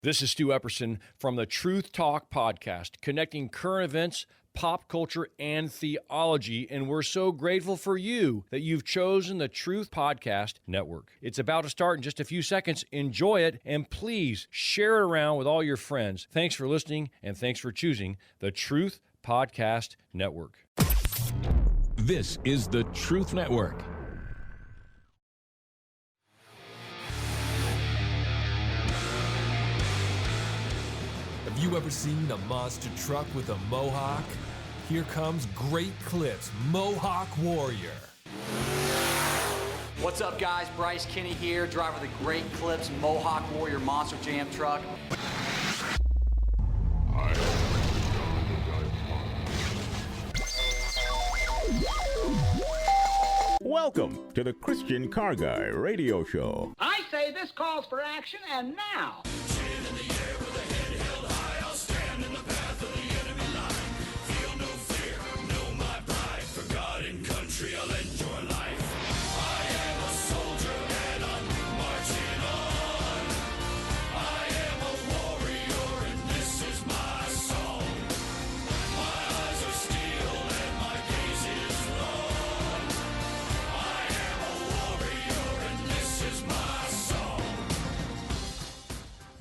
This is Stu Epperson from the Truth Talk podcast, connecting current events, pop culture, and theology, and we're so grateful for you that you've chosen the Truth Podcast Network. It's about to start in just a few seconds. Enjoy it, and please share it around with all your friends. Thanks for listening, and thanks for choosing the Truth Podcast Network. This is the Truth Network. Have you ever seen a monster truck with a Mohawk? Here comes Great Clips Mohawk Warrior. What's up, guys? Bryce Kenny here, driver of the Great Clips Mohawk Warrior Monster Jam truck. Welcome to the Christian Car Guy Radio Show. I say this calls for action, and now. I'll enjoy life. I am a soldier and I'm marching on. I am a warrior and this is my song. My eyes are steel and my gaze is long. I am a warrior and this is my song.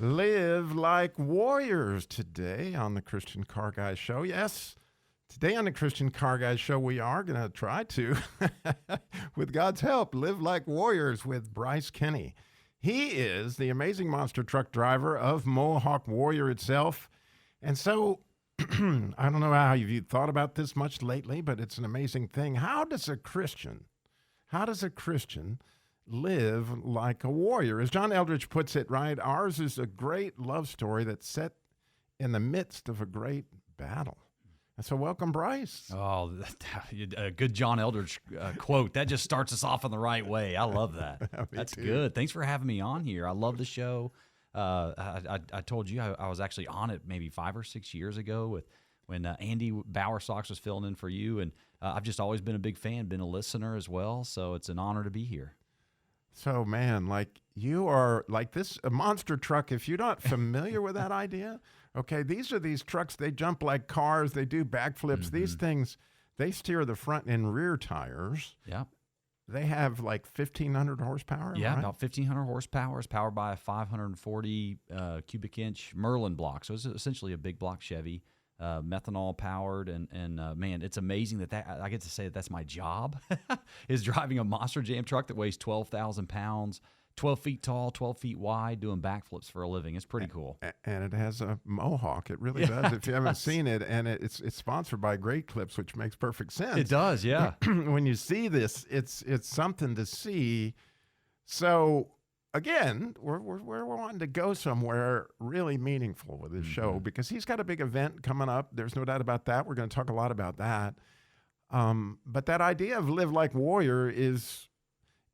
Live like warriors today on the Christian Car Guy Show. Yes. Today on the Christian Car Guy Show, we are going to try to, with God's help, live like warriors with Bryce Kenny. He is the amazing monster truck driver of Mohawk Warrior itself. And so, I don't know how you've thought about this much lately, but it's an amazing thing. How does a Christian live like a warrior? As John Eldredge puts it, right, ours is a great love story that's set in the midst of a great battle. So welcome, Bryce. Oh, a good John Eldredge quote. That just starts us off in the right way. I love that. That's too. Good. Thanks for having me on here. I love the show. I told you I was actually on it maybe 5 or 6 years ago when Andy Bowersox was filling in for you, and I've just always been a big fan, been a listener as well, so it's an honor to be here. So, man, like you are like this a monster truck. If you're not familiar with that idea, okay, these are these trucks. They jump like cars. They do backflips. Mm-hmm. These things, they steer the front and rear tires. Yeah. They have like 1,500 horsepower. Yeah, right? about 1,500 horsepower. It's powered by a 540 cubic inch Merlin block. So it's essentially a big block Chevy. Methanol powered, and man, it's amazing that I get to say that's my job is driving a monster jam truck that weighs 12,000 pounds, 12 feet tall, 12 feet wide, doing backflips for a living. It's pretty cool. And it has a Mohawk. It really does. If you haven't seen it, and it's sponsored by Great Clips, which makes perfect sense. It does, yeah. When you see this, it's something to see. So again, we're wanting to go somewhere really meaningful with this show because he's got a big event coming up. There's no doubt about that. We're going to talk a lot about that. But that idea of live like warrior is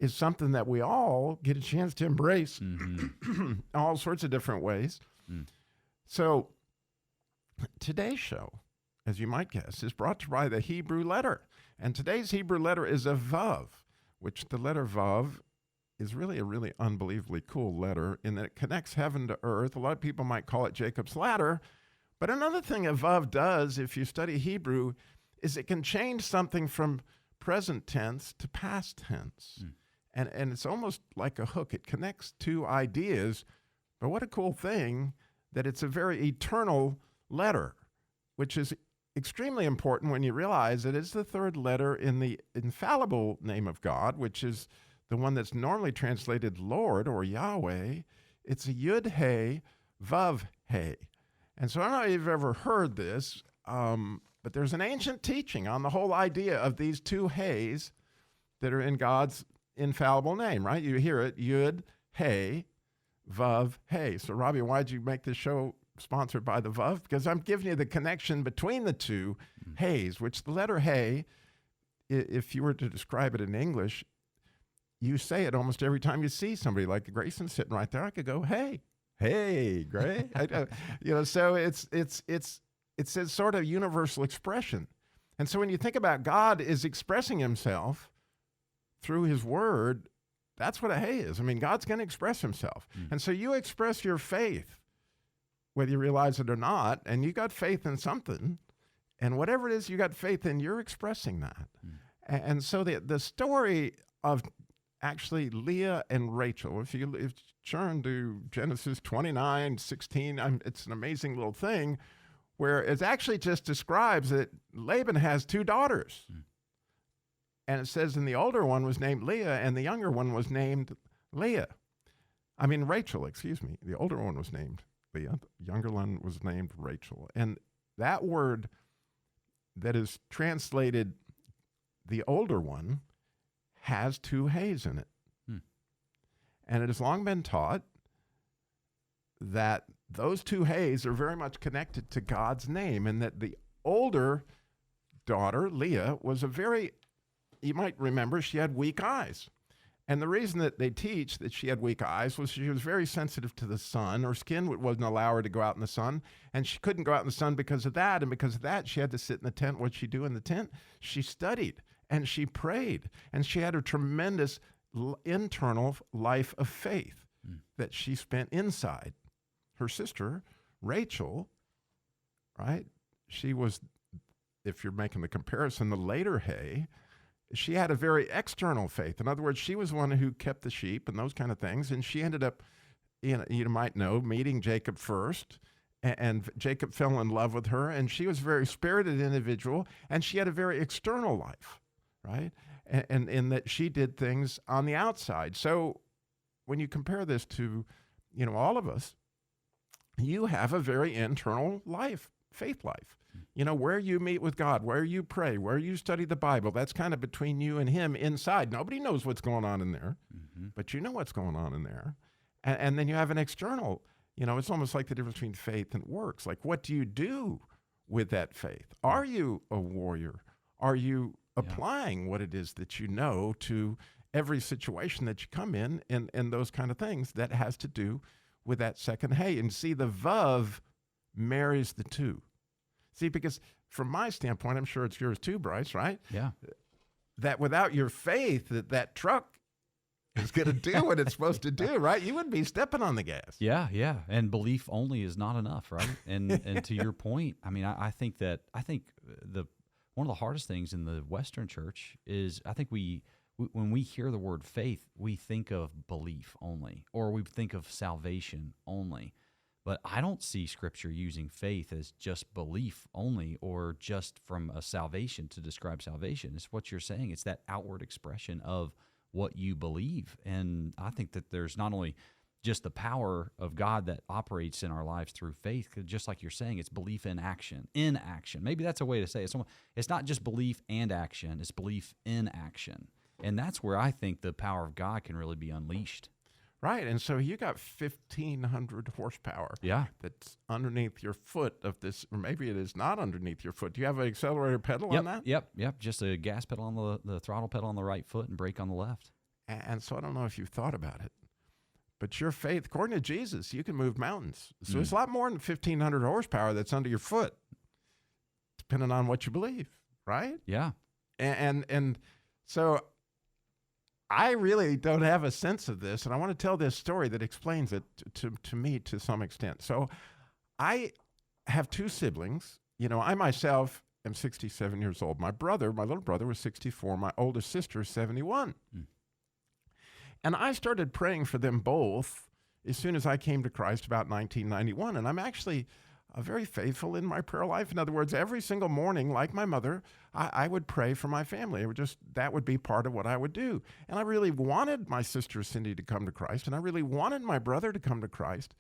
something that we all get a chance to embrace all sorts of different ways. So today's show, as you might guess, is brought to you by the Hebrew letter. And today's Hebrew letter is a Vav, which the letter Vav is really a really unbelievably cool letter in that it connects heaven to earth. A lot of people might call it Jacob's ladder. But another thing a Vav does, if you study Hebrew, is it can change something from present tense to past tense. And it's almost like a hook. It connects two ideas. But what a cool thing that it's a very eternal letter, which is extremely important when you realize it is the third letter in the infallible name of God, which is the one that's normally translated Lord or Yahweh. It's a Yud He Vav He. And so I don't know if you've ever heard this, but there's an ancient teaching on the whole idea of these two He's that are in God's infallible name, right? You hear it, Yud He Vav He. So Robby, why'd you make this show sponsored by the Vav? Because I'm giving you the connection between the two He's, which the letter He, if you were to describe it in English, you say it almost every time you see somebody. Like Grayson sitting right there, I could go, hey, Gray. So it's a sort of universal expression. And so when you think about God is expressing himself through his word, that's what a hey is. I mean, God's going to express himself. And so you express your faith whether you realize it or not, and you got faith in something, and whatever it is you got faith in, you're expressing that. And so the story of actually Leah and Rachel, if you turn to Genesis 29:16, it's an amazing little thing where it actually just describes that Laban has 2 daughters. And it says, and the older one was named Leah, and the younger one was named Rachel, excuse me. The older one was named Leah, the younger one was named Rachel. And that word that is translated the older one has 2 hays in it. And it has long been taught that those 2 hays are very much connected to God's name, and that the older daughter, Leah, was you might remember, she had weak eyes. And the reason that they teach that she had weak eyes was she was very sensitive to the sun. Her skin wouldn't allow her to go out in the sun, and she couldn't go out in the sun because of that. And because of that, she had to sit in the tent. What'd she do in the tent? She studied, and she prayed, and she had a tremendous internal life of faith that she spent inside. Her sister, Rachel, right? She was, if you're making the comparison, the later hay. She had a very external faith. In other words, she was one who kept the sheep and those kind of things. And she ended up, you might know, meeting Jacob first. And Jacob fell in love with her. And she was a very spirited individual. And she had a very external life, right? And in that she did things on the outside. So when you compare this to, all of us, you have a very internal life, faith life. Where you meet with God, where you pray, where you study the Bible, that's kind of between you and him inside. Nobody knows what's going on in there, but you know what's going on in there. And then you have an external, it's almost like the difference between faith and works. Like, what do you do with that faith? Are you a warrior? Are you applying what it is that you know to every situation that you come in and those kind of things that has to do with that second hay? And see, the Vav marries the 2. See, because from my standpoint, I'm sure it's yours too, Bryce, right? Yeah. That without your faith that truck is going to do what it's supposed to do, right? You wouldn't be stepping on the gas. Yeah, yeah. And belief only is not enough, right? And to your point, I think one of the hardest things in the Western church is I think when we hear the word faith, we think of belief only, or we think of salvation only. But I don't see Scripture using faith as just belief only, or just from a salvation to describe salvation. It's what you're saying. It's that outward expression of what you believe. And I think that there's not only just the power of God that operates in our lives through faith, just like you're saying, it's belief in action. In action. Maybe that's a way to say it. It's not just belief and action, it's belief in action. And that's where I think the power of God can really be unleashed. Right, and so you got 1,500 horsepower. Yeah. That's underneath your foot of this, or maybe it is not underneath your foot. Do you have an accelerator pedal on that? Yep. Just a gas pedal on the throttle pedal on the right foot and brake on the left. And so I don't know if you've thought about it, but your faith, according to Jesus, you can move mountains. So it's a lot more than 1,500 horsepower that's under your foot, depending on what you believe, right? Yeah. And so I really don't have a sense of this, and I want to tell this story that explains it to me to some extent. So I have 2 siblings. I myself am 67 years old. My little brother was 64. My oldest sister is 71. And I started praying for them both as soon as I came to Christ about 1991. And I'm actually very faithful in my prayer life. In other words, every single morning, like my mother, I would pray for my family. That would be part of what I would do. And I really wanted my sister Cindy to come to Christ, and I really wanted my brother to come to Christ.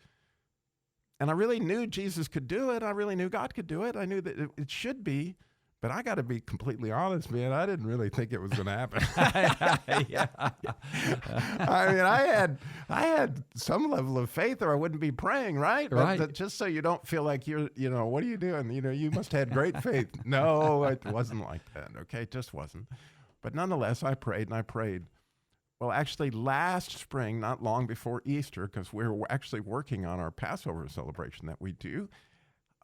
And I really knew Jesus could do it. I really knew God could do it. I knew that it should be. But I got to be completely honest, man. I didn't really think it was going to happen. I had some level of faith, or I wouldn't be praying, right? Right. But just so you don't feel like you're, what are you doing? You must have had great faith. No, it wasn't like that. Okay, it just wasn't. But nonetheless, I prayed and I prayed. Well, actually, last spring, not long before Easter, because we were actually working on our Passover celebration that we do,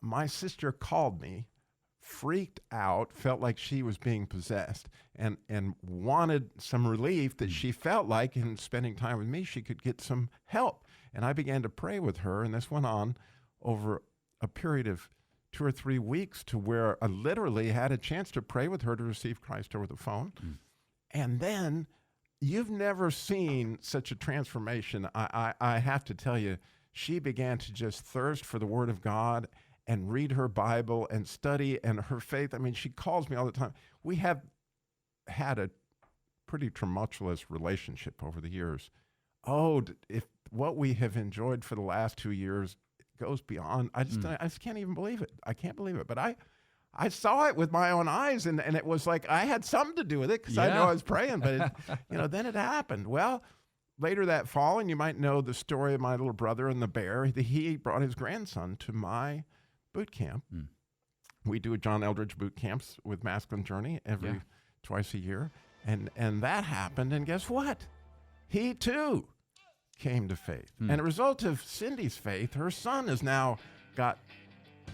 my sister called me, freaked out, felt like she was being possessed, and wanted some relief that she felt like in spending time with me, she could get some help. And I began to pray with her, and this went on over a period of 2 or 3 weeks to where I literally had a chance to pray with her to receive Christ over the phone. And then you've never seen such a transformation. I have to tell you, she began to just thirst for the Word of God and read her Bible and study and her faith. I mean, she calls me all the time. We have had a pretty tumultuous relationship over the years. Oh, if what we have enjoyed for the last 2 years goes beyond, I just can't even believe it. I can't believe it. But I saw it with my own eyes, and it was like I had something to do with it because I know I was praying, but then it happened. Well, later that fall, and you might know the story of my little brother and the bear, he brought his grandson to my boot camp. We do John Eldredge boot camps with Masculine Journey twice a year, and that happened, and guess what? He too came to faith. And a result of Cindy's faith, her son has now got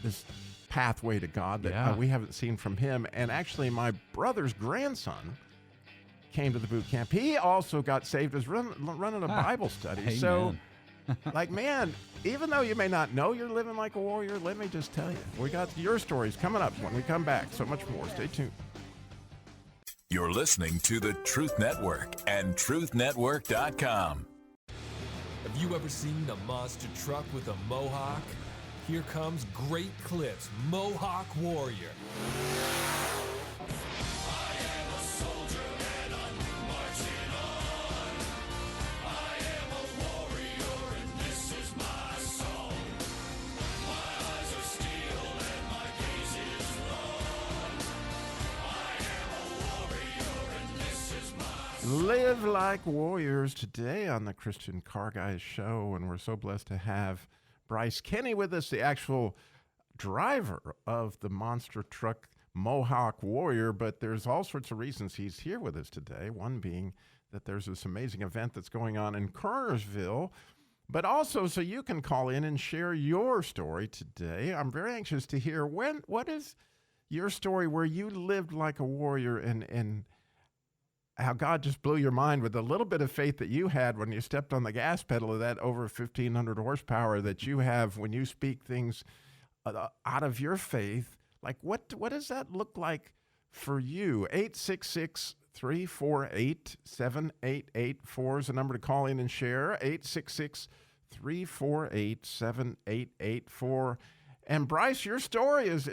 this pathway to God that we haven't seen from him. And actually, my brother's grandson came to the boot camp. He also got saved as running a Bible study. Amen. So, man, even though you may not know you're living like a warrior, let me just tell you, we got your stories coming up when we come back. So much more. Stay tuned. You're listening to the Truth Network and truthnetwork.com. Have you ever seen a monster truck with a Mohawk? Here comes Great Clips, Mohawk Warrior. Live like warriors today on the Christian Car Guys show, and we're so blessed to have Bryce Kenny with us, the actual driver of the monster truck Mohawk Warrior. But there's all sorts of reasons he's here with us today, one being that there's this amazing event that's going on in Kernersville, but also so you can call in and share your story today. I'm very anxious to hear what is your story where you lived like a warrior and how God just blew your mind with the little bit of faith that you had when you stepped on the gas pedal of that over 1,500 horsepower that you have when you speak things out of your faith. Like, what does that look like for you? 866-348-7884 is the number to call in and share. 866-348-7884. And Bryce, your story is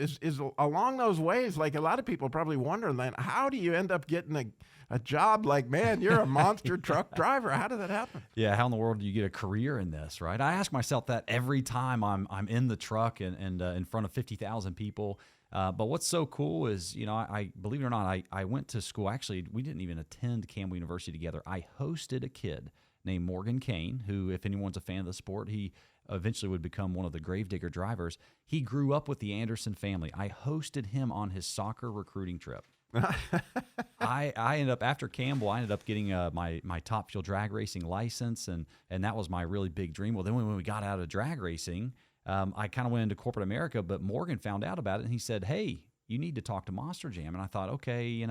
along those ways. Like a lot of people probably wondering, then, how do you end up getting a job like, man, you're a monster truck driver? How did that happen? Yeah, how in the world do you get a career in this, right? I ask myself that every time I'm in the truck and in front of 50,000 people. But what's so cool is, I believe it or not, I went to school. Actually, we didn't even attend Campbell University together. I hosted a kid named Morgan Kane, who, if anyone's a fan of the sport, he eventually would become one of the Gravedigger drivers. He grew up with the Anderson family. I hosted him on his soccer recruiting trip. I ended up, after Campbell, I ended up getting my Top Fuel drag racing license, and that was my really big dream. Well, then when we got out of drag racing, I kind of went into corporate America, but Morgan found out about it, and he said, hey, you need to talk to Monster Jam. And I thought, okay,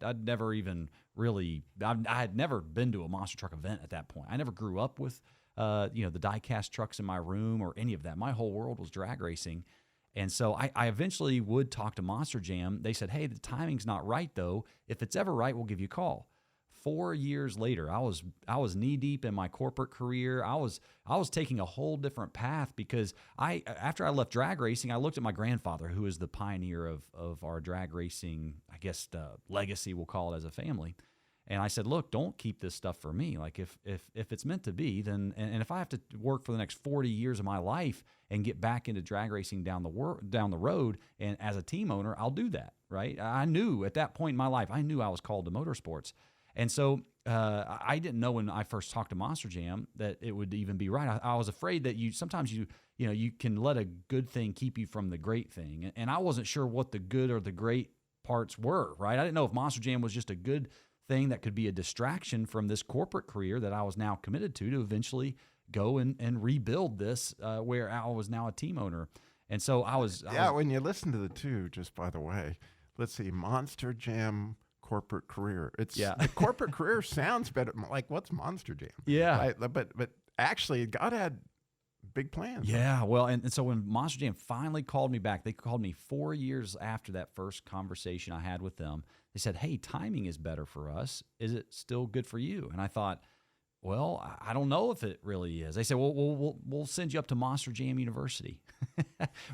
I'd never even really, I had never been to a monster truck event at that point. I never grew up with the die-cast trucks in my room or any of that. My whole world was drag racing. And so I eventually would talk to Monster Jam. They said, hey, the timing's not right, though. If it's ever right, we'll give you a call. 4 years later, I was knee-deep in my corporate career. I was taking a whole different path because after I left drag racing, I looked at my grandfather, who is the pioneer of our drag racing, I guess, legacy, we'll call it, as a family. And I said, look, don't keep this stuff for me. Like if it's meant to be, then, and if I have to work for the next 40 years of my life and get back into drag racing down the road, and as a team owner, I'll do that, right? I knew at that point in my life, I knew I was called to motorsports. And so I didn't know when I first talked to Monster Jam that it would even be right. I was afraid that sometimes you can let a good thing keep you from the great thing. And I wasn't sure what the good or the great parts were, right? I didn't know if Monster Jam was just a good thing that could be a distraction from this corporate career that I was now committed to eventually go and rebuild this where I was now a team owner. And so when you listen to the two, just by the way, let's see, Monster Jam corporate career. The corporate career sounds better. Like, what's Monster Jam? Yeah. Right? But actually, God had big plans. Yeah, well, and so when Monster Jam finally called me back, they called me 4 years after that first conversation I had with them. They said, hey, timing is better for us. Is it still good for you? And I thought, well, I don't know if it really is. They said, well, we'll send you up to Monster Jam University,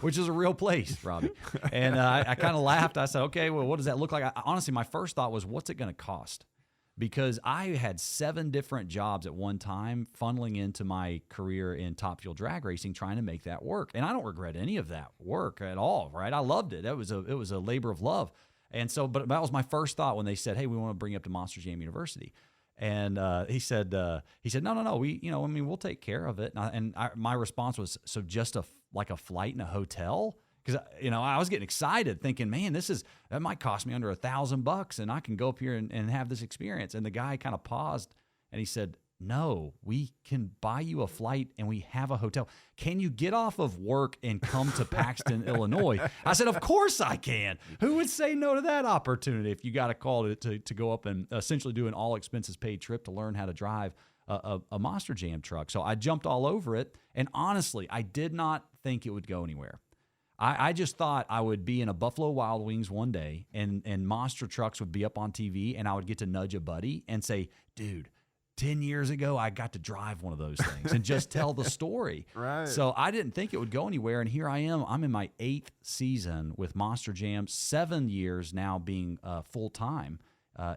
which is a real place, Robby. And I kind of laughed. I said, okay, well, what does that look like? Honestly, my first thought was, what's it going to cost? Because I had 7 different jobs at one time funneling into my career in Top Fuel drag racing, trying to make that work. And I don't regret any of that work at all, right? I loved it. It was a labor of love. And so, but that was my first thought when they said, hey, we want to bring you up to Monster Jam University. And he said, no, we'll take care of it. My response was, so just like a flight and a hotel? Because, I was getting excited thinking, man, that might cost me under $1,000 and I can go up here and have this experience. And the guy kind of paused and he said, no, we can buy you a flight and we have a hotel. Can you get off of work and come to Paxton, Illinois? I said, of course I can. Who would say no to that opportunity if you got a call to go up and essentially do an all expenses paid trip to learn how to drive a Monster Jam truck? So I jumped all over it. And honestly, I did not think it would go anywhere. I just thought I would be in a Buffalo Wild Wings one day and monster trucks would be up on TV and I would get to nudge a buddy and say, dude, 10 years ago, I got to drive one of those things and just tell the story. Right. So I didn't think it would go anywhere. And here I am. I'm in my 8th season with Monster Jam, 7 years now being full-time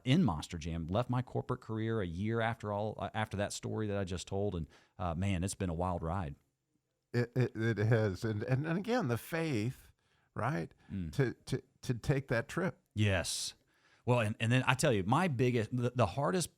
in Monster Jam. Left my corporate career a year after that story that I just told. And man, it's been a wild ride. It has. And again, the faith, right, to take that trip. Yes. Well, and then I tell you, my biggest, the hardest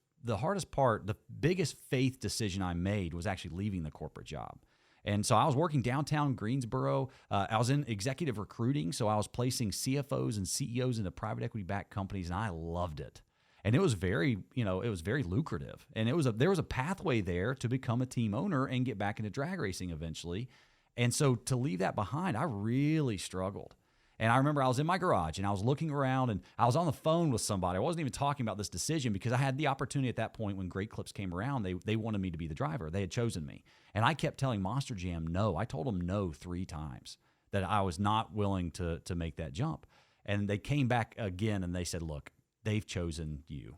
part, the biggest faith decision I made was actually leaving the corporate job. And so I was working downtown Greensboro. I was in executive recruiting, so I was placing CFOs and CEOs into private equity-backed companies, and I loved it. And it was very lucrative. And there was a pathway there to become a team owner and get back into drag racing eventually. And so to leave that behind, I really struggled. And I remember I was in my garage and I was looking around and I was on the phone with somebody. I wasn't even talking about this decision because I had the opportunity at that point when Great Clips came around. They wanted me to be the driver. They had chosen me. And I kept telling Monster Jam no. I told them no 3 times, that I was not willing to make that jump. And they came back again and they said, look, they've chosen you.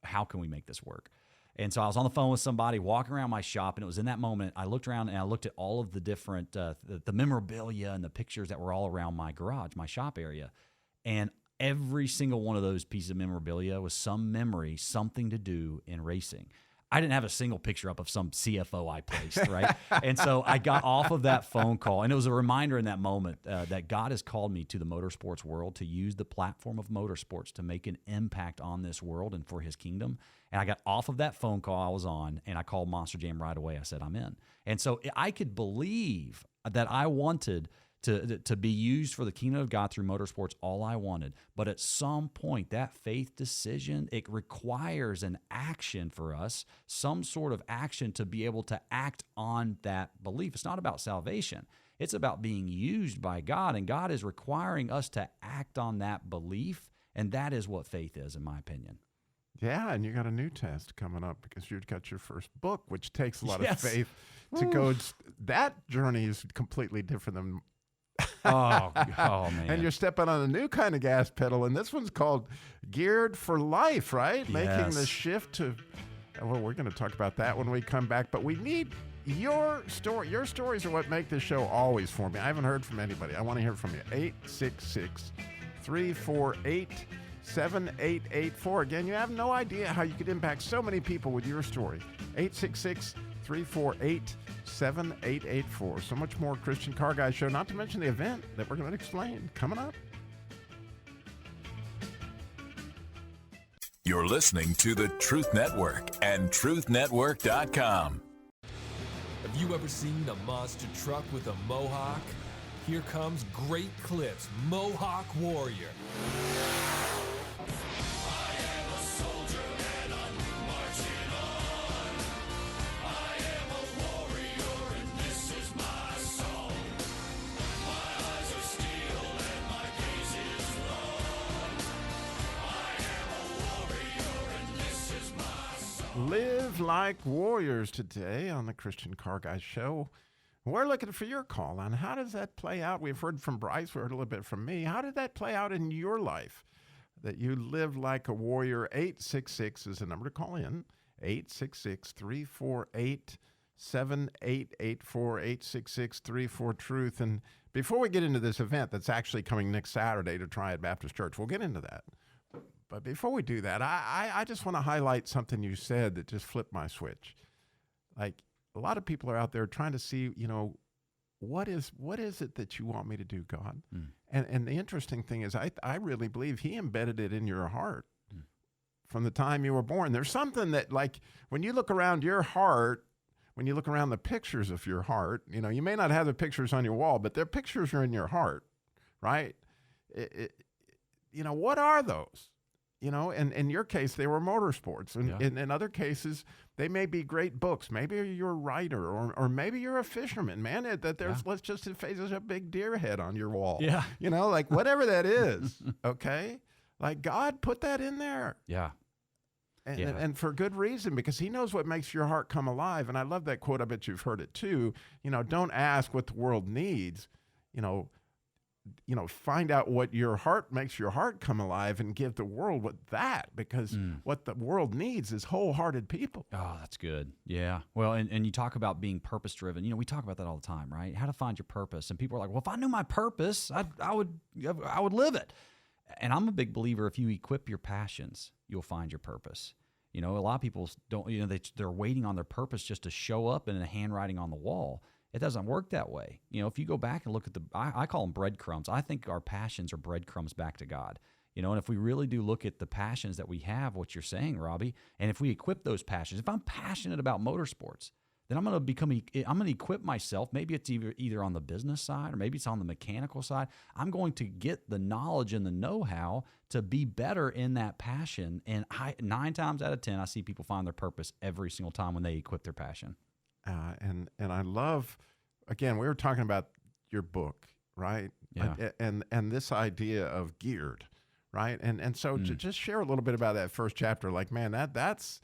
How can we make this work? And so I was on the phone with somebody walking around my shop, and it was in that moment I looked around and I looked at all of the different the memorabilia and the pictures that were all around my garage, my shop area. And every single one of those pieces of memorabilia was some memory, something to do in racing. I didn't have a single picture up of some CFO I placed, right? And so I got off of that phone call, and it was a reminder in that moment that God has called me to the motorsports world to use the platform of motorsports to make an impact on this world and for his kingdom. And I got off of that phone call I was on, and I called Monster Jam right away. I said, I'm in. And so I could believe that I wanted to be used for the kingdom of God through motorsports, all I wanted. But at some point, that faith decision, it requires an action for us, some sort of action to be able to act on that belief. It's not about salvation. It's about being used by God, and God is requiring us to act on that belief, and that is what faith is, in my opinion. Yeah, and you got a new test coming up because you've got your first book, which takes a lot Yes. of faith to go. That journey is completely different than Oh, man. and you're stepping on a new kind of gas pedal, and this one's called Geared for Life, right? Making the Yes. shift to, well, we're going to talk about that when we come back, but we need your story. Your stories are what make this show always for me. I haven't heard from anybody. I want to hear from you. 866-348-7884. Again, you have no idea how you could impact so many people with your story. 866-348-7884. So much more Christian Car Guy Show, not to mention the event that we're going to explain coming up. You're listening to the Truth Network and truthnetwork.com. Have you ever seen a monster truck with a mohawk? Here comes Great Clips Mohawk Warrior. Live like warriors today on the Christian Car Guy Show. We're looking for your call on how does that play out. We've heard from Bryce, we heard a little bit from me. How did that play out in your life? That you live like a warrior. 866 is the number to call in. 866-348-7884, 866-34-TRUTH. And before we get into this event that's actually coming next Saturday to Triad Baptist Church, we'll get into that. But before we do that, I just want to highlight something you said that just flipped my switch. Like, a lot of people are out there trying to see, what is it that you want me to do, God? And the interesting thing is I really believe he embedded it in your heart from the time you were born. There's something that, like, when you look around your heart, when you look around the pictures of your heart, you may not have the pictures on your wall, but their pictures are in your heart, right? What are those? And in your case, they were motorsports. And in other cases, they may be great books. Maybe you're a writer, or maybe you're a fisherman, man. Let's just say there's a big deer head on your wall. Yeah. Like whatever that is, okay? Like God put that in there. Yeah. And for good reason, because he knows what makes your heart come alive. And I love that quote. I bet you've heard it too. Don't ask what the world needs. Find out what your heart makes your heart come alive and give the world because what the world needs is wholehearted people. Oh, that's good. Yeah. Well, and you talk about being purpose driven. We talk about that all the time, right? How to find your purpose. And people are like, well, if I knew my purpose, I would live it. And I'm a big believer, if you equip your passions, you'll find your purpose. A lot of people don't, they're waiting on their purpose just to show up in a handwriting on the wall. It doesn't work that way. If you go back and look at I call them breadcrumbs. I think our passions are breadcrumbs back to God. And if we really do look at the passions that we have, what you're saying, Robby, and if we equip those passions, if I'm passionate about motorsports, then I'm going to equip myself. Maybe it's either on the business side or maybe it's on the mechanical side. I'm going to get the knowledge and the know-how to be better in that passion. And 9 times out of 10, I see people find their purpose every single time when they equip their passion. And I love, again, we were talking about your book, right? Yeah. And this idea of geared, right? And so just share a little bit about that first chapter. Like, man, that's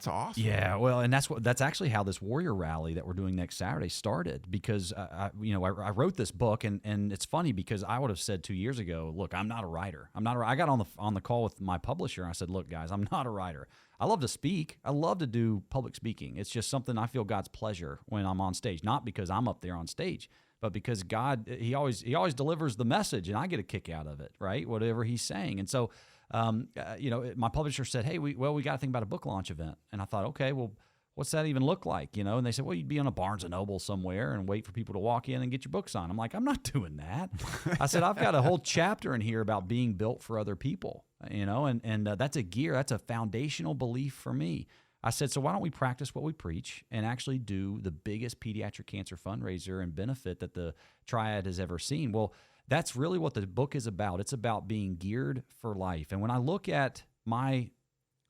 awesome. Yeah, well, and that's actually how this Warrior Rally that we're doing next Saturday started. Because I wrote this book, and it's funny because I would have said 2 years ago, look, I'm not a writer. I got on the call with my publisher, and I said, look, guys, I'm not a writer. I love to speak. I love to do public speaking. It's just something I feel God's pleasure when I'm on stage, not because I'm up there on stage, but because God, he always delivers the message, and I get a kick out of it, right? Whatever he's saying. And so, my publisher said, hey, we got to think about a book launch event. And I thought, okay, well, what's that even look like? And they said, well, you'd be on a Barnes & Noble somewhere and wait for people to walk in and get your book signed. I'm like, I'm not doing that. I said, I've got a whole chapter in here about being built for other people, and that's a foundational belief for me. I said, so why don't we practice what we preach and actually do the biggest pediatric cancer fundraiser and benefit that the Triad has ever seen? Well, that's really what the book is about. It's about being geared for life. And when I look at my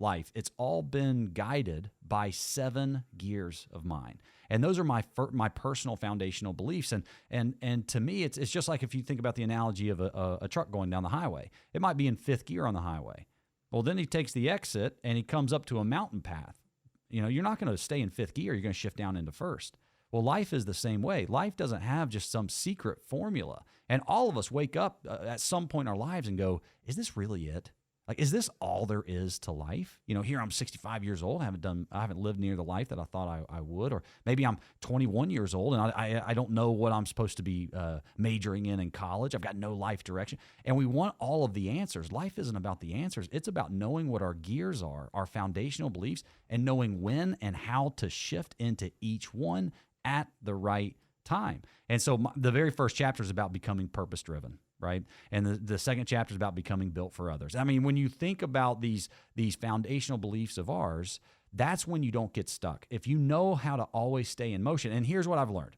life, it's all been guided by 7 gears of mine. And those are my personal foundational beliefs. And to me, it's just like if you think about the analogy of a truck going down the highway. It might be in 5th gear on the highway. Well, then he takes the exit and he comes up to a mountain path. You're not going to stay in 5th gear. You're going to shift down into 1st. Well, life is the same way. Life doesn't have just some secret formula. And all of us wake up at some point in our lives and go, is this really it? Like, is this all there is to life? Here I'm 65 years old. I haven't lived near the life that I thought I would. Or maybe I'm 21 years old and I don't know what I'm supposed to be majoring in college. I've got no life direction. And we want all of the answers. Life isn't about the answers. It's about knowing what our gears are, our foundational beliefs, and knowing when and how to shift into each one at the right time. And so the very first chapter is about becoming purpose-driven, right? And the second chapter is about becoming built for others. I mean, when you think about these foundational beliefs of ours, that's when you don't get stuck. If you know how to always stay in motion, and here's what I've learned.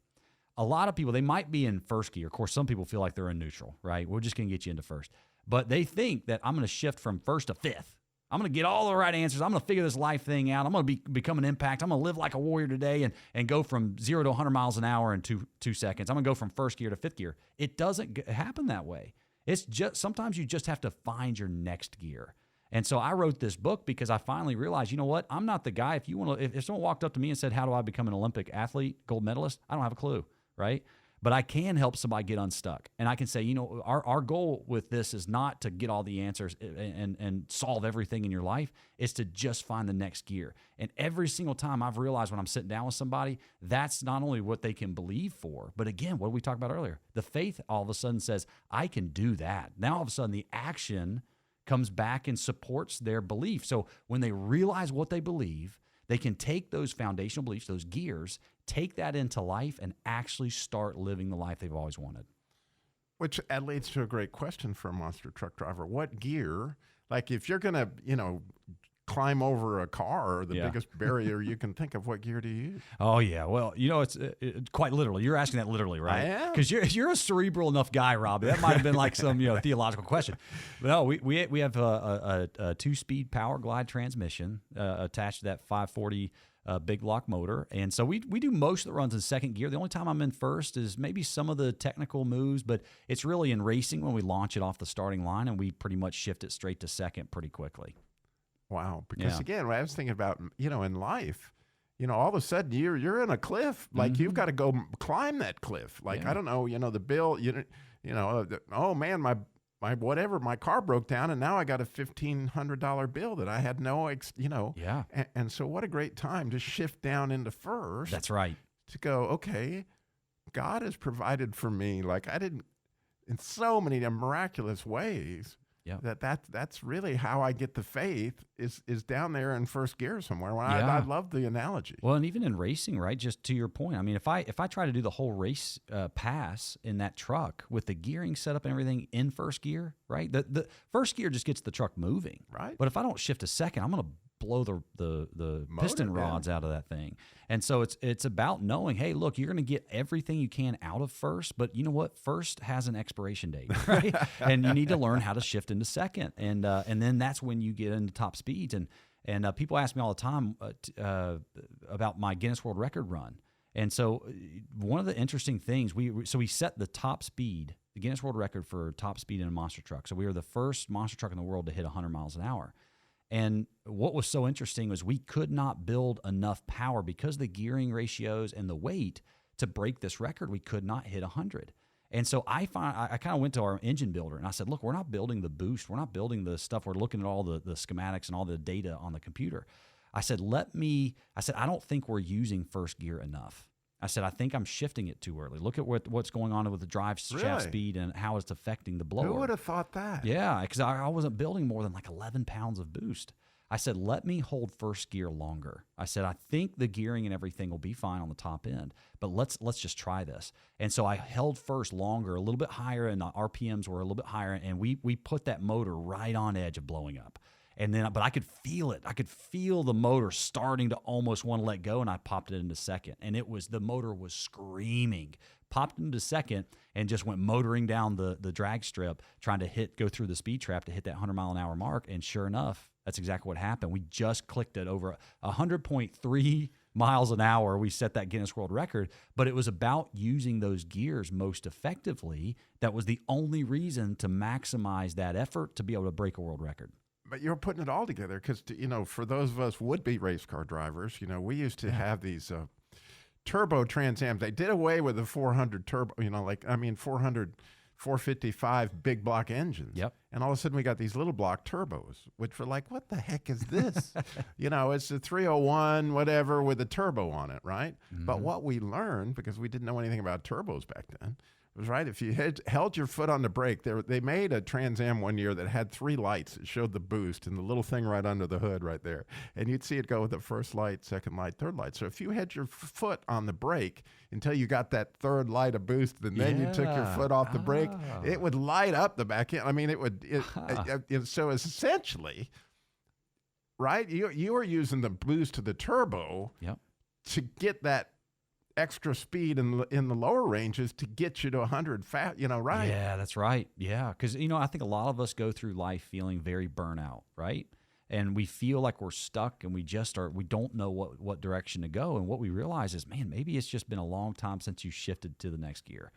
A lot of people, they might be in 1st gear. Of course, some people feel like they're in neutral, right? We're just going to get you into 1st. But they think that I'm going to shift from 1st to 5th. I'm going to get all the right answers. I'm going to figure this life thing out. I'm going to become an impact. I'm going to live like a warrior today and go from 0 to 100 miles an hour in two seconds. I'm going to go from 1st gear to 5th gear. It doesn't happen that way. It's just sometimes you just have to find your next gear. And so I wrote this book because I finally realized, you know what? I'm not the guy. If someone walked up to me and said, how do I become an Olympic athlete, gold medalist? I don't have a clue, right? But I can help somebody get unstuck. And I can say, you know, our goal with this is not to get all the answers and solve everything in your life. It's to just find the next gear. And every single time I've realized when I'm sitting down with somebody, that's not only what they can believe for, but again, what we talked about earlier, the faith all of a sudden says, I can do that. Now all of a sudden the action comes back and supports their belief. So when they realize what they believe, they can take those foundational beliefs, those gears, take that into life and actually start living the life they've always wanted. Which leads to a great question for a monster truck driver. What gear, like if you're going to, you know, climb over a car or the biggest barrier you can think of, what gear do you use? Oh, yeah. Well, you know, it's quite literally. You're asking that literally, right? I am. Because you're a cerebral enough guy, Robbie. That might have been like some, you know, theological question. But no, we have a 2-speed power glide transmission attached to that 540 big block motor. And so we do most of the runs in second gear. The only time I'm in first is maybe some of the technical moves, but it's really in racing when we launch it off the starting line and we pretty much shift it straight to second pretty quickly. Wow. Because again, what I was thinking about, you know, in life, you know, all of a sudden you're in a cliff, like you've got to go climb that cliff. Like, I don't know, you know, the bill, oh man, my car broke down and now I got a $1,500 bill that I had no, and so what a great time to shift down into first. That's right. To go, okay, God has provided for me. Like I didn't, in so many miraculous ways. Yeah, that's really how I get the faith is down there in first gear somewhere. I love the analogy. Well, and even in racing, right? Just to your point, I mean, if I try to do the whole race pass in that truck with the gearing set up and everything in first gear, right? The first gear just gets the truck moving, right? But if I don't shift a second, I'm going to blow the piston rods out of that thing. And so it's about knowing, hey, look, you're going to get everything you can out of first, but you know what? First has an expiration date, right? And you need to learn how to shift into second. And then that's when you get into top speeds. And people ask me all the time about my Guinness World Record run. And so one of the interesting things, we set the top speed, the Guinness World Record for top speed in a monster truck. So we were the first monster truck in the world to hit 100 miles an hour. And what was so interesting was we could not build enough power because of the gearing ratios and the weight to break this record. We could not hit 100. And so I kind of went to our engine builder and I said, look, we're not building the boost. We're not building the stuff. We're looking at all the schematics and all the data on the computer. I said, I don't think we're using first gear enough. I said, I think I'm shifting it too early. Look at what's going on with the drive shaft speed and how it's affecting the blower. Who would have thought that? Yeah, because I wasn't building more than like 11 pounds of boost. I said, let me hold first gear longer. I said, I think the gearing and everything will be fine on the top end, but let's just try this. And so I held first longer, a little bit higher, and the RPMs were a little bit higher, and we put that motor right on edge of blowing up. And then, but I could feel it. I could feel the motor starting to almost want to let go, and I popped it into second. And the motor was screaming. Popped into second and just went motoring down the drag strip, trying to go through the speed trap to hit that 100-mile-an-hour mark. And sure enough, that's exactly what happened. We just clicked it over 100.3 miles an hour. We set that Guinness World Record, but it was about using those gears most effectively. That was the only reason to maximize that effort to be able to break a world record. But you're putting it all together because, for those of us would-be race car drivers, we used to have these turbo Trans Ams. They did away with the 400 turbo, 400, 455 big block engines. Yep. And all of a sudden we got these little block turbos, which were like, what the heck is this? It's a 301 whatever with a turbo on it, right? Mm-hmm. But what we learned, because we didn't know anything about turbos back then, was right. If you held your foot on the brake, they made a Trans Am one year that had 3 lights. It showed the boost and the little thing right under the hood right there. And you'd see it go with the first light, second light, third light. So if you had your foot on the brake until you got that third light of boost, and then you took your foot off the brake, it would light up the back end. I mean, so essentially, right, you were using the boost to the turbo to get that extra speed in the lower ranges to get you to 100 fast, right? Yeah, that's right. Yeah, because, I think a lot of us go through life feeling very burnout, right? and we feel like we're stuck and we don't know what direction to go. And what we realize is, man, maybe it's just been a long time since you shifted to the next gear.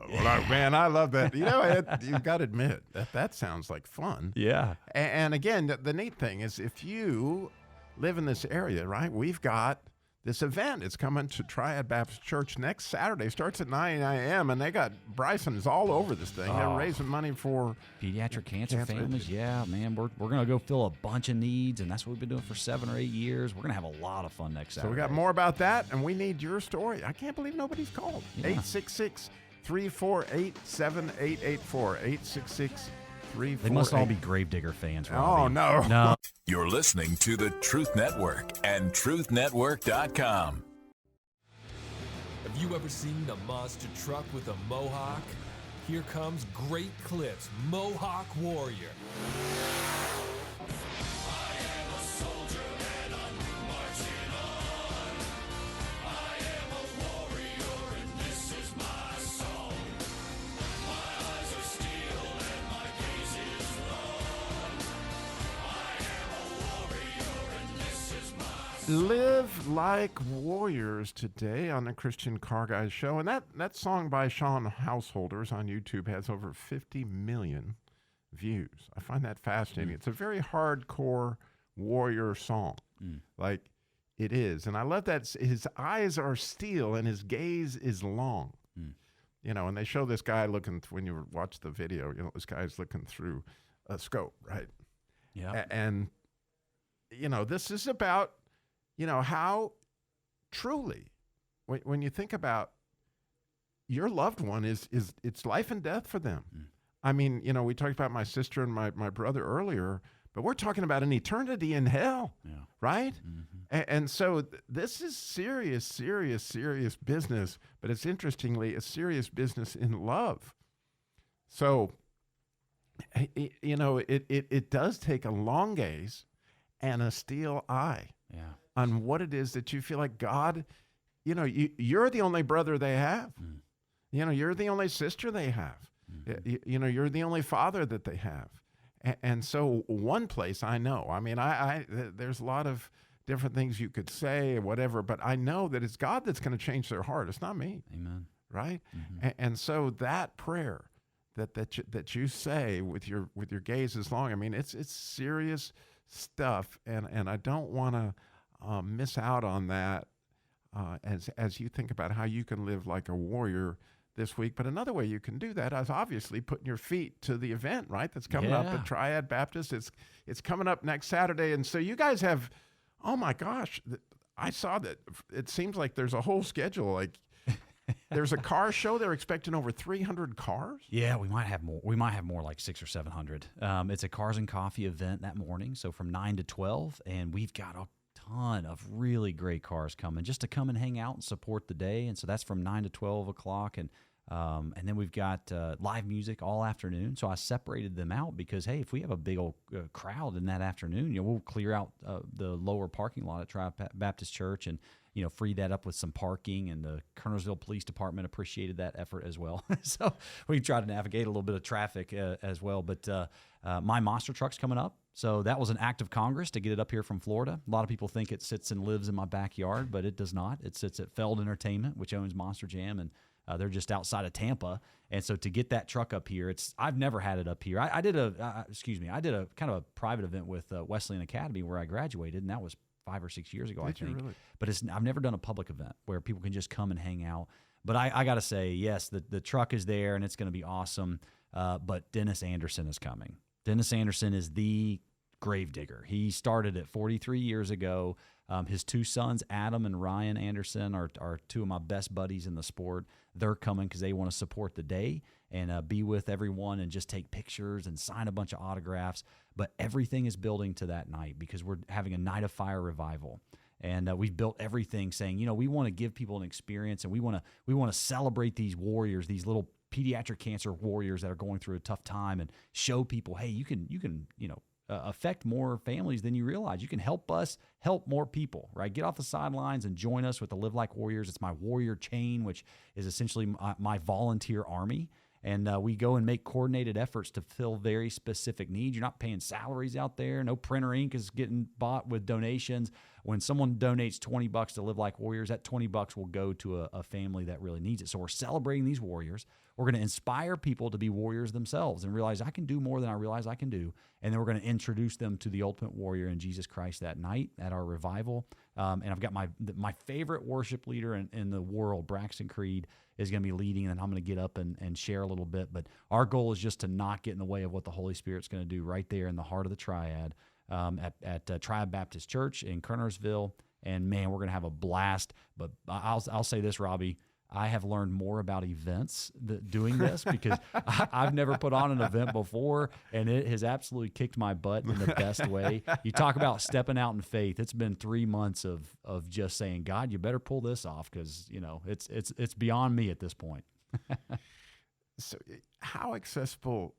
Man, I love that. You know, you've got to admit that sounds like fun. Yeah. And again, the neat thing is if you live in this area, right, we've got this event. It's coming to Triad Baptist Church next Saturday. Starts at 9 a.m. and they got Bryson's all over this thing. They're raising money for pediatric cancer families. Yeah, man, we're going to go fill a bunch of needs, and that's what we've been doing for 7 or 8 years. We're going to have a lot of fun next Saturday. So we got more about that, and we need your story. I can't believe nobody's called. 866-348-7884. 866 They must all be Gravedigger fans, Robby. Oh, no. No. You're listening to the Truth Network and truthnetwork.com. Have you ever seen a monster truck with a Mohawk? Here comes Great Clips Mohawk Warrior. Live like warriors today on the Christian Car Guys show. And that song by Sean Householders on YouTube has over 50 million views. I find that fascinating. It's a very hardcore warrior song. Like it is. And I love that his eyes are steel and his gaze is long. You know, and they show this guy looking, when you watch the video, you know, this guy's looking through a scope, right? Yeah. And, you know, this is about, you know, how truly, when you think about your loved one, it's life and death for them. I mean, you know, we talked about my sister and my brother earlier, but we're talking about an eternity in hell, right? And so this is serious, serious, serious business, but it's interestingly a serious business in love. So, you know, it does take a long gaze and a steel eye. On what it is that you feel like God, you know, you're the only brother they have. You know, you're the only sister they have. You know, you're the only father that they have. And so one place I know, I mean, there's a lot of different things you could say or whatever, but I know that it's God that's going to change their heart. It's not me. Amen. Right? And so that prayer that you say with your gaze is long, I mean, it's serious stuff. And I don't want to miss out on that as you think about how you can live like a warrior this week. But another way you can do that is obviously putting your feet to the event, right? That's coming up at Triad Baptist. It's coming up next Saturday. And so you guys have, oh my gosh, I saw that. It seems like there's a whole schedule. Like there's a car show. They're expecting over 300 cars. Yeah, we might have more. We might have more, like 600 or 700. It's a Cars and Coffee event that morning. So from 9 to 12, and we've got a ton of really great cars coming just to come and hang out and support the day. And so that's from 9 to 12 o'clock. And then we've got live music all afternoon. So I separated them out because, hey, if we have a big old crowd in that afternoon, you know, we'll clear out the lower parking lot at Triad Baptist Church and, you know, free that up with some parking. And the Kernersville Police Department appreciated that effort as well. So we try to navigate a little bit of traffic as well. But my monster truck's coming up. So that was an act of Congress to get it up here from Florida. A lot of people think it sits and lives in my backyard, but it does not. It sits at Feld Entertainment, which owns Monster Jam, and they're just outside of Tampa. And so to get that truck up here, I've never had it up here. I did a kind of a private event with Wesleyan Academy where I graduated, and that was 5 or 6 years ago, I think. Really? But I've never done a public event where people can just come and hang out. But I got to say, yes, the truck is there, and it's going to be awesome. But Dennis Anderson is coming. Dennis Anderson is the gravedigger. He started it 43 years ago. His two sons, Adam and Ryan Anderson, are two of my best buddies in the sport. They're coming because they want to support the day and be with everyone and just take pictures and sign a bunch of autographs. But everything is building to that night because we're having a Night of Fire revival. And we've built everything saying, you know, we want to give people an experience, and we want to celebrate these warriors, these little pediatric cancer warriors that are going through a tough time, and show people, hey, you can you know, affect more families than you realize. You can help us help more people, right? Get off the sidelines and join us with the Live Like Warriors. It's my warrior chain, which is essentially my volunteer army. And we go and make coordinated efforts to fill very specific needs. You're not paying salaries out there. No printer ink is getting bought with donations. When someone donates $20 to Live Like Warriors, that $20 will go to a family that really needs it. So we're celebrating these warriors. We're going to inspire people to be warriors themselves and realize I can do more than I realize I can do. And then we're going to introduce them to the ultimate warrior in Jesus Christ that night at our revival. And I've got my favorite worship leader in the world, Braxton Creed, is going to be leading, and I'm going to get up and share a little bit. But our goal is just to not get in the way of what the Holy Spirit's going to do right there in the heart of the Triad at Triad Baptist Church in Kernersville. And, man, we're going to have a blast. But I'll say this, Robby. I have learned more about events doing this because I've never put on an event before, and it has absolutely kicked my butt in the best way. You talk about stepping out in faith. It's been 3 months of just saying, God, you better pull this off because, it's beyond me at this point. So how accessible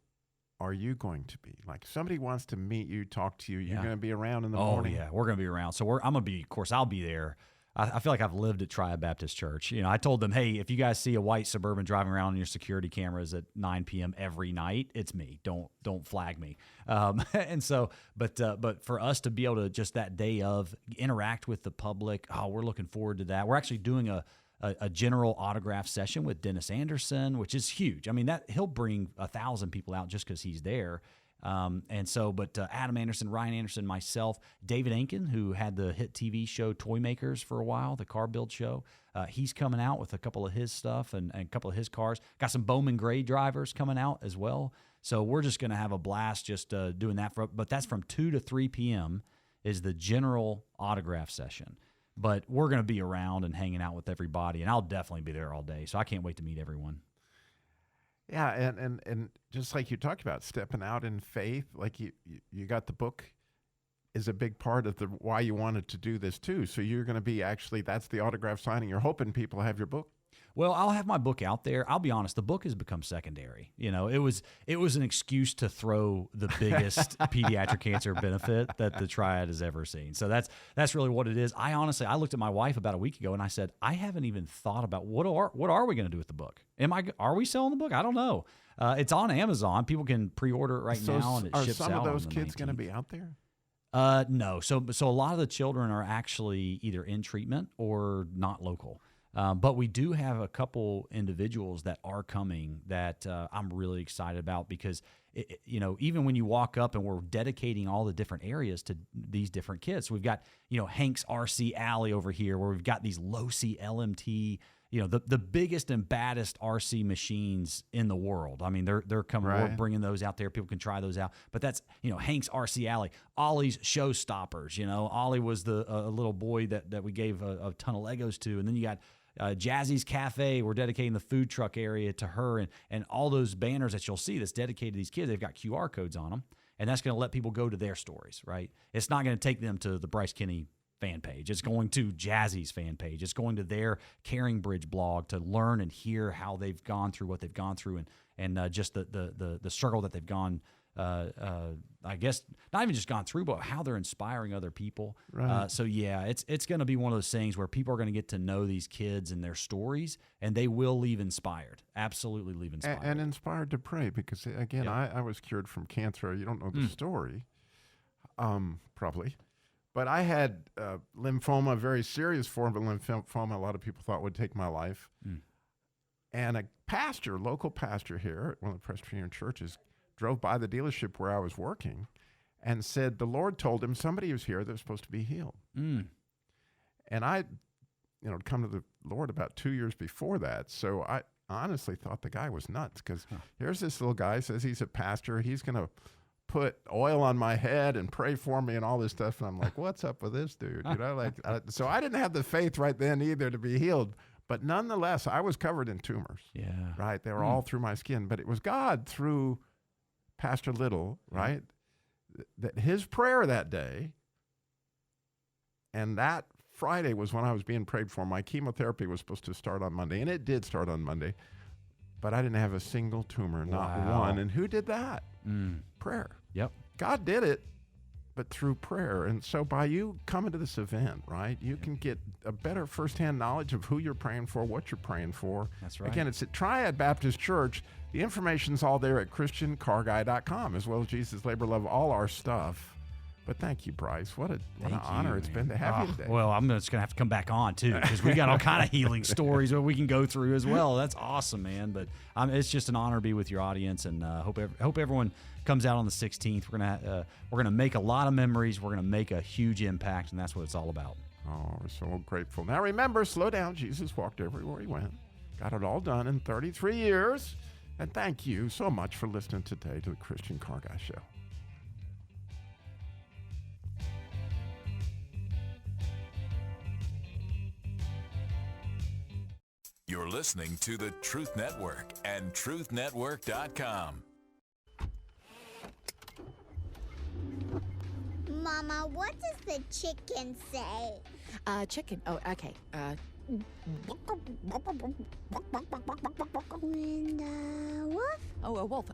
are you going to be? Like, somebody wants to meet you, talk to you. You're going to be around in the morning? Oh, yeah. We're going to be around. So I'm going to be, of course, I'll be there. I feel like I've lived at Triad Baptist Church. I told them, hey, if you guys see a white Suburban driving around on your security cameras at 9 p.m. every night, it's me. Don't flag me. And so, but for us to be able to just that day of interact with the public, we're looking forward to that. We're actually doing a general autograph session with Dennis Anderson, which is huge. I mean, that he'll bring 1,000 people out just because he's there. But Adam Anderson, Ryan Anderson, myself, David Ankin, who had the hit TV show Toy Makers for a while, the car build show, he's coming out with a couple of his stuff and a couple of his cars. Got some Bowman Gray drivers coming out as well. So we're just going to have a blast just doing that. But that's from 2 to 3 p.m. is the general autograph session. But we're going to be around and hanging out with everybody, and I'll definitely be there all day. So I can't wait to meet everyone. Yeah, and just like you talked about, stepping out in faith, like you got the book is a big part of the why you wanted to do this too. So you're going to be that's the autograph signing. You're hoping people have your book. Well, I'll have my book out there. I'll be honest, the book has become secondary. It was an excuse to throw the biggest pediatric cancer benefit that the Triad has ever seen. So that's really what it is. I looked at my wife about a week ago and I said, I haven't even thought about what are we going to do with the book? Are we selling the book? I don't know. It's on Amazon. People can pre-order it right now, and it ships out. Are some of those on the kids 19th. going to be out there? No. So a lot of the children are actually either in treatment or not local. But we do have a couple individuals that are coming that I'm really excited about because, even when you walk up and we're dedicating all the different areas to these different kids. So we've got, Hank's RC Alley over here where we've got these Losi LMT, the biggest and baddest RC machines in the world. I mean, they're coming. Right. We're bringing those out there. People can try those out. But that's, Hank's RC Alley. Ollie's Showstoppers. Ollie was the little boy that we gave a ton of Legos to. And then you got Jazzy's Cafe. We're dedicating the food truck area to her, and all those banners that you'll see that's dedicated to these kids, they've got QR codes on them, and that's going to let people go to their stories, right? It's not going to take them to the Bryce Kenny fan page. It's going to Jazzy's fan page. It's going to their Caring Bridge blog to learn and hear how they've gone through what they've gone through and just the struggle that they've gone. I guess not even just gone through, but how they're inspiring other people. Right. So yeah, it's going to be one of those things where people are going to get to know these kids and their stories, and they will leave inspired. Absolutely leave inspired. And inspired to pray because, again, Yep. I was cured from cancer. You don't know the story, probably. But I had lymphoma, a very serious form of lymphoma a lot of people thought would take my life. And a local pastor here at one of the Presbyterian churches, drove by the dealership where I was working and said the Lord told him somebody was here that was supposed to be healed. And I, come to the Lord about 2 years before that. So I honestly thought the guy was nuts because here's this little guy, says he's a pastor. He's going to put oil on my head and pray for me and all this stuff. And I'm like, what's up with this dude? So I didn't have the faith right then either to be healed. But nonetheless, I was covered in tumors. Yeah. Right? They were all through my skin. But it was God through Pastor Little, right? That his prayer that day, and that Friday was when I was being prayed for. My chemotherapy was supposed to start on Monday, and it did start on Monday, but I didn't have a single tumor, not one. And who did that? Prayer. Yep. God did it, but through prayer. And so by you coming to this event, right, you can get a better firsthand knowledge of who you're praying for, what you're praying for. That's right. Again, it's at Triad Baptist Church. The information's all there at ChristianCarGuy.com, as well as Jesus Labor Love, all our stuff. But thank you, Bryce. What an honor it's been to have you today. Well, I'm just going to have to come back on, too, because we got all kind of healing stories that we can go through as well. That's awesome, man. But it's just an honor to be with your audience, and hope everyone comes out on the 16th. We're gonna make a lot of memories. We're going to make a huge impact, and that's what it's all about. Oh, we're so grateful. Now, remember, slow down. Jesus walked everywhere he went. Got it all done in 33 years. And thank you so much for listening today to the Christian Car Guy Show. You're listening to the Truth Network and truthnetwork.com. Mama, what does the chicken say? Chicken. Oh, okay. And wolf? Oh, a wolf.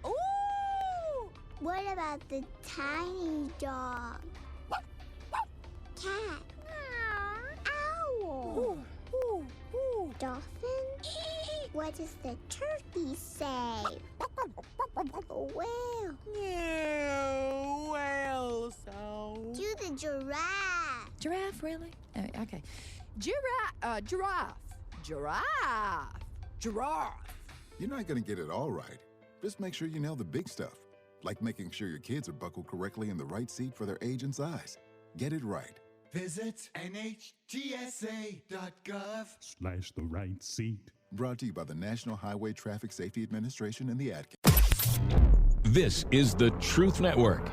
Ooh! What about the tiny dog? Cat? Owl? Dolphin? What does the turkey say? Whale? Whale sound. Do the giraffe. Giraffe, really? Okay. Giraffe. Giraffe. You're not going to get it all right. Just make sure you nail the big stuff, like making sure your kids are buckled correctly in the right seat for their age and size. Get it right. Visit NHTSA.gov/the right seat. Brought to you by the National Highway Traffic Safety Administration and the Ad. This is the Truth Network.